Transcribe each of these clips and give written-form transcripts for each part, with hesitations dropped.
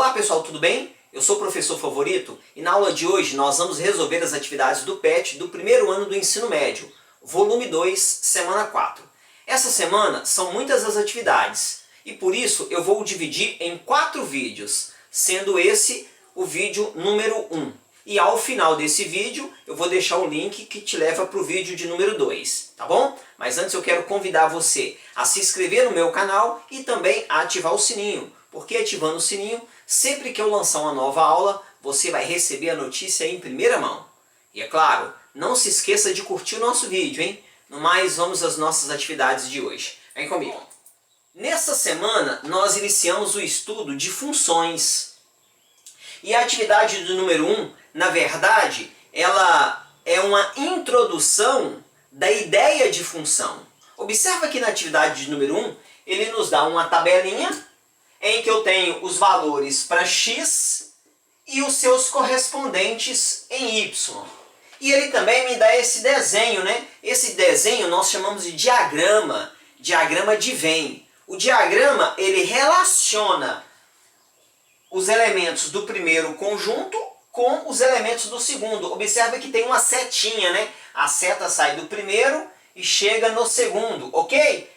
Olá pessoal, tudo bem? Eu sou o professor Favorito e na aula de hoje nós vamos resolver as atividades do PET do primeiro ano do ensino médio, volume 2, semana 4. Essa semana são muitas as atividades e por isso eu vou dividir em 4 vídeos, sendo esse o vídeo número 1. E ao final desse vídeo eu vou deixar o link que te leva para o vídeo de número 2, tá bom? Mas antes eu quero convidar você a se inscrever no meu canal e também a ativar o sininho, porque ativando o sininho, sempre que eu lançar uma nova aula, você vai receber a notícia em primeira mão. E é claro, não se esqueça de curtir o nosso vídeo, hein? No mais, vamos às nossas atividades de hoje. Vem comigo. Nesta semana, nós iniciamos o estudo de funções. E a atividade do número 1, na verdade, ela é uma introdução da ideia de função. Observa que na atividade de número 1, ele nos dá uma tabelinha em que eu tenho os valores para x e os seus correspondentes em y. E ele também me dá esse desenho, né? Esse desenho nós chamamos de diagrama de Venn. O diagrama, ele relaciona os elementos do primeiro conjunto com os elementos do segundo. Observa que tem uma setinha, né? A seta sai do primeiro e chega no segundo, ok?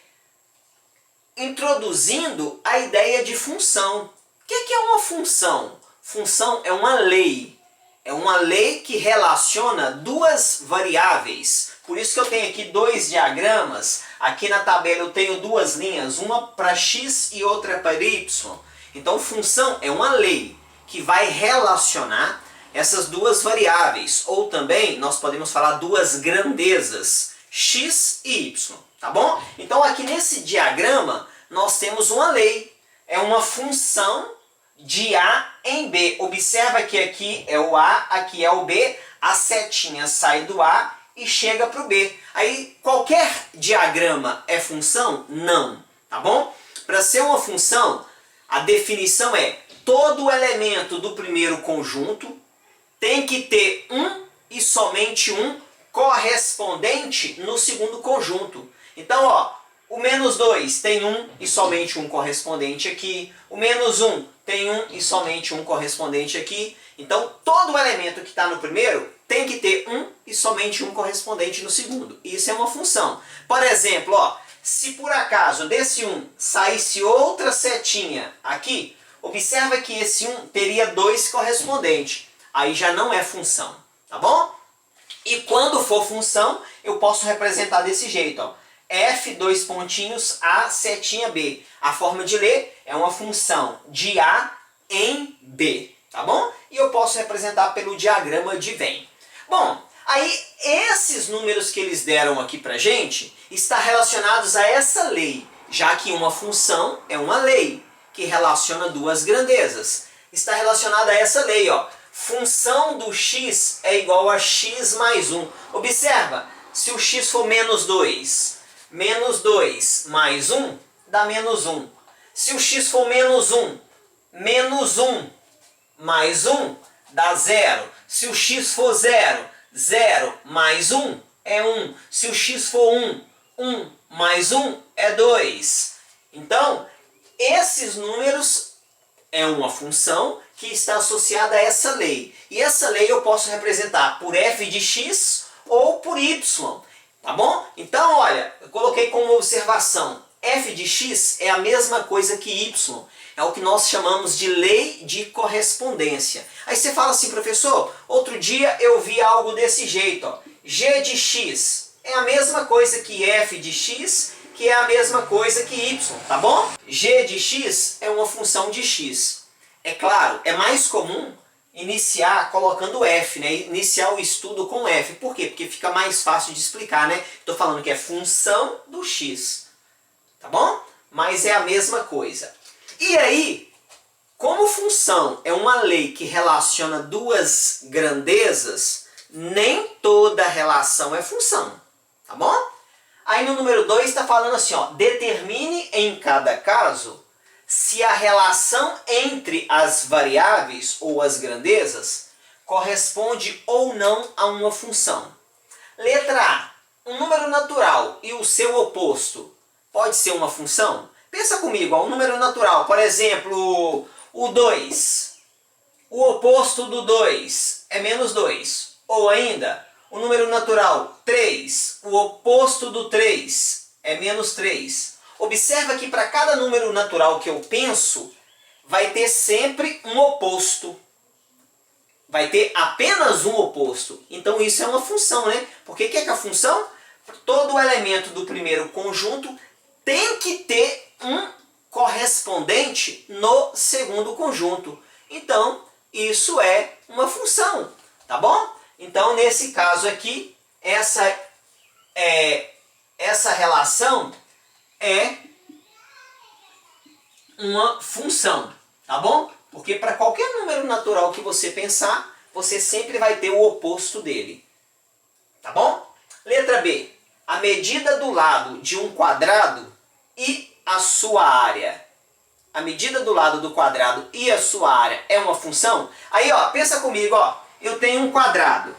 Introduzindo a ideia de função. O que é uma função? Função é uma lei. É uma lei que relaciona duas variáveis. Por isso que eu tenho aqui dois diagramas. Aqui na tabela eu tenho duas linhas, uma para x e outra para y. Então, função é uma lei que vai relacionar essas duas variáveis. Ou também, nós podemos falar duas grandezas, x e y. Tá bom? Então, aqui nesse diagrama, nós temos uma lei. É uma função de A em B. Observa que aqui é o A, aqui é o B. A setinha sai do A e chega para o B. Aí, qualquer diagrama é função? Não. Tá bom? Para ser uma função, a definição é: todo elemento do primeiro conjunto tem que ter um e somente um correspondente no segundo conjunto. Então, ó, o menos 2 tem um e somente um correspondente aqui. O menos 1 tem um e somente um correspondente aqui. Então, todo elemento que está no primeiro tem que ter um e somente um correspondente no segundo. Isso é uma função. Por exemplo, ó, se por acaso desse 1 saísse outra setinha aqui, observa que esse 1 teria 2 correspondentes. Aí já não é função, tá bom? E quando for função, eu posso representar desse jeito, ó. F, dois pontinhos, A, setinha B. A forma de ler é uma função de A em B, tá bom? E eu posso representar pelo diagrama de Venn. Bom, aí esses números que eles deram aqui pra gente estão relacionados a essa lei, já que uma função é uma lei que relaciona duas grandezas. Está relacionada a essa lei, ó. Função do x é igual a x mais 1. Observa, se o x for menos 2 mais 1 dá menos 1. Se o x for menos 1 mais 1 dá 0. Se o x for 0 mais 1 é 1. Se o x for 1 mais 1 é 2. Então, esses números é uma função que está associada a essa lei. E essa lei eu posso representar por f de x ou por y. Tá bom? Então, olha, eu coloquei como observação, f de x é a mesma coisa que y. É o que nós chamamos de lei de correspondência. Aí você fala assim, professor, outro dia eu vi algo desse jeito, ó. G de x é a mesma coisa que f de x, que é a mesma coisa que y, tá bom? G de x é uma função de x. É claro, é mais comum iniciar colocando f, né? Iniciar o estudo com f. Por quê? Porque fica mais fácil de explicar, né? Estou falando que é função do x, tá bom? Mas é a mesma coisa. E aí, como função é uma lei que relaciona duas grandezas, nem toda relação é função, tá bom? Aí no número 2 está falando assim, ó, determine em cada caso se a relação entre as variáveis ou as grandezas corresponde ou não a uma função. Letra A. Um número natural e o seu oposto pode ser uma função? Pensa comigo, ó, um número natural, por exemplo, o 2, o oposto do 2 é menos 2. Ou ainda, o número natural 3, o oposto do 3 é menos 3. Observa que para cada número natural que eu penso, vai ter sempre um oposto. Vai ter apenas um oposto. Então isso é uma função, né? Porque o que é a função? Todo elemento do primeiro conjunto tem que ter um correspondente no segundo conjunto. Então, isso é uma função, tá bom? Então, nesse caso aqui, essa relação é uma função, tá bom? Porque para qualquer número natural que você pensar, você sempre vai ter o oposto dele, tá bom? Letra B. A medida do lado de um quadrado e a sua área. A medida do lado do quadrado e a sua área é uma função? Aí, ó, pensa comigo, ó. Eu tenho um quadrado.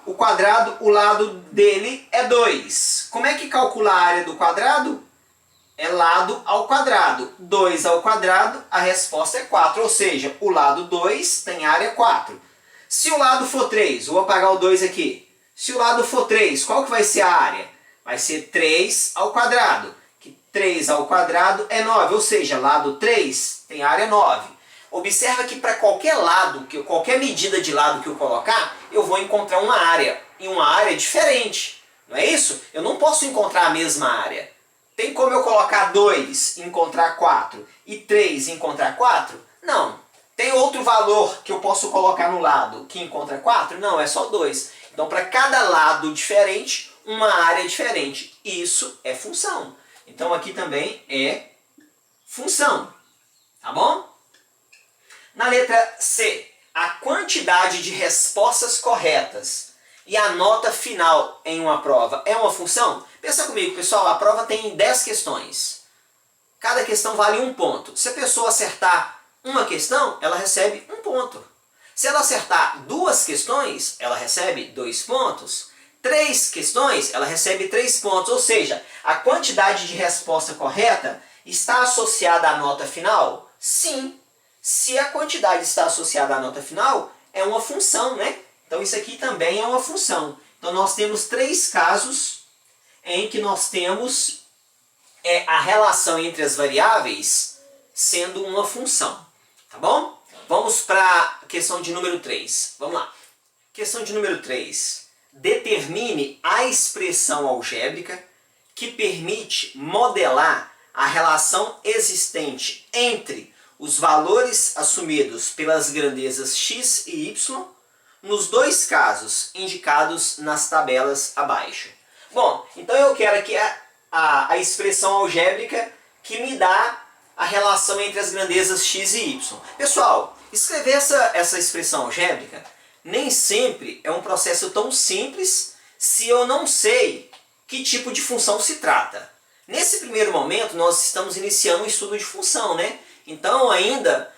O quadrado, o lado dele é 2. Como é que calcula a área do quadrado? É lado ao quadrado. 2 ao quadrado, a resposta é 4. Ou seja, o lado 2 tem área 4. Se o lado for 3, vou apagar o 2 aqui. Se o lado for 3, qual que vai ser a área? Vai ser 3 ao quadrado. Que 3 ao quadrado é 9. Ou seja, lado 3 tem área 9. Observa que para qualquer lado, qualquer medida de lado que eu colocar, eu vou encontrar uma área. E uma área diferente. Não é isso? Eu não posso encontrar a mesma área. Tem como eu colocar 2 e encontrar 4 e 3 e encontrar 4? Não. Tem outro valor que eu posso colocar no lado que encontra 4? Não, é só 2. Então, para cada lado diferente, uma área diferente. Isso é função. Então, aqui também é função. Tá bom? Na letra C, a quantidade de respostas corretas e a nota final em uma prova é uma função? Pensa comigo, pessoal, a prova tem 10 questões. Cada questão vale 1 ponto. Se a pessoa acertar uma questão, ela recebe 1 ponto. Se ela acertar 2 questões, ela recebe 2 pontos. 3 questões, ela recebe 3 pontos. Ou seja, a quantidade de resposta correta está associada à nota final? Sim. Se a quantidade está associada à nota final, é uma função, né? Então isso aqui também é uma função. Então nós temos 3 casos em que nós temos a relação entre as variáveis sendo uma função. Tá bom? Vamos para a questão de número 3. Vamos lá. Questão de número 3. Determine a expressão algébrica que permite modelar a relação existente entre os valores assumidos pelas grandezas x e y nos 2 casos indicados nas tabelas abaixo. Bom, então eu quero aqui a expressão algébrica que me dá a relação entre as grandezas x e y. Pessoal, escrever essa expressão algébrica nem sempre é um processo tão simples se eu não sei que tipo de função se trata. Nesse primeiro momento, nós estamos iniciando um estudo de função, né? Então, ainda,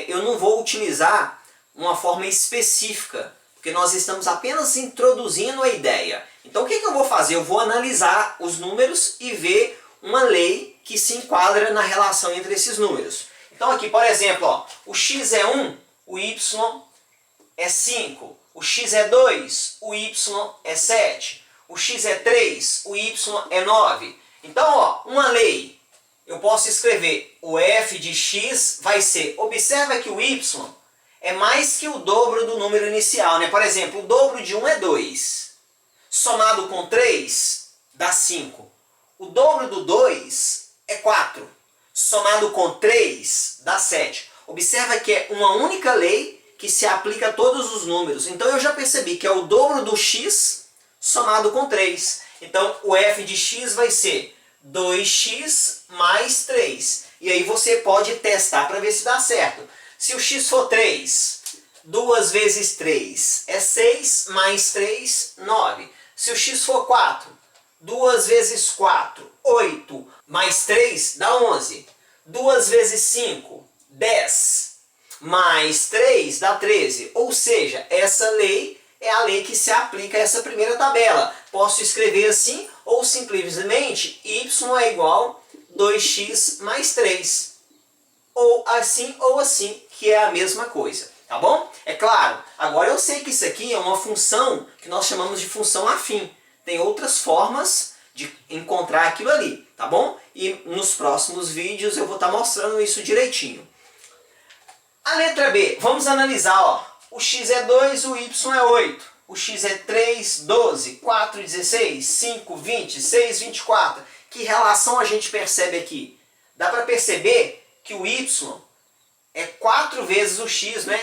eu não vou utilizar uma forma específica, porque nós estamos apenas introduzindo a ideia. Então, o que eu vou fazer? Eu vou analisar os números e ver uma lei que se enquadra na relação entre esses números. Então, aqui, por exemplo, ó, o x é 1, o y é 5. O x é 2, o y é 7. O x é 3, o y é 9. Então, ó, uma lei. Eu posso escrever o f de x vai ser, observa que o y é mais que o dobro do número inicial, né? Por exemplo, o dobro de 1 é 2. Somado com 3 dá 5. O dobro do 2 é 4. Somado com 3 dá 7. Observa que é uma única lei que se aplica a todos os números. Então eu já percebi que é o dobro do x somado com 3. Então o f de x vai ser 2x mais 3. E aí você pode testar para ver se dá certo. Se o x for 3, 2 vezes 3 é 6, mais 3, 9. Se o x for 4, 2 vezes 4, 8, mais 3 dá 11. 2 vezes 5, 10, mais 3 dá 13. Ou seja, essa lei é a lei que se aplica a essa primeira tabela. Posso escrever assim, ou simplesmente y é igual a 2x mais 3. ou assim, que é a mesma coisa, tá bom? É claro, agora eu sei que isso aqui é uma função que nós chamamos de função afim. Tem outras formas de encontrar aquilo ali, tá bom? E nos próximos vídeos eu vou estar mostrando isso direitinho. A letra B, vamos analisar, ó. O x é 2, o y é 8. O x é 3, 12, 4, 16, 5, 20, 6, 24. Que relação a gente percebe aqui? Dá para perceber que o y é 4 vezes o x, né?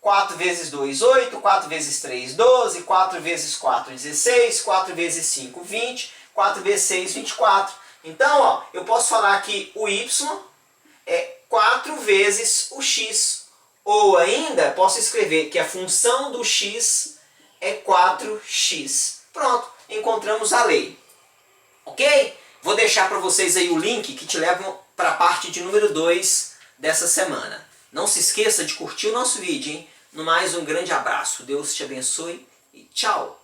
4 vezes 2, 8, 4 vezes 3, 12, 4 vezes 4, 16, 4 vezes 5, 20, 4 vezes 6, 24. Então, ó, eu posso falar que o y é 4 vezes o x. Ou ainda, posso escrever que a função do x é 4x. Pronto, encontramos a lei. Ok? Vou deixar para vocês aí o link que te leva para a parte de número 2 dessa semana. Não se esqueça de curtir o nosso vídeo, hein? No mais, um grande abraço. Deus te abençoe e tchau!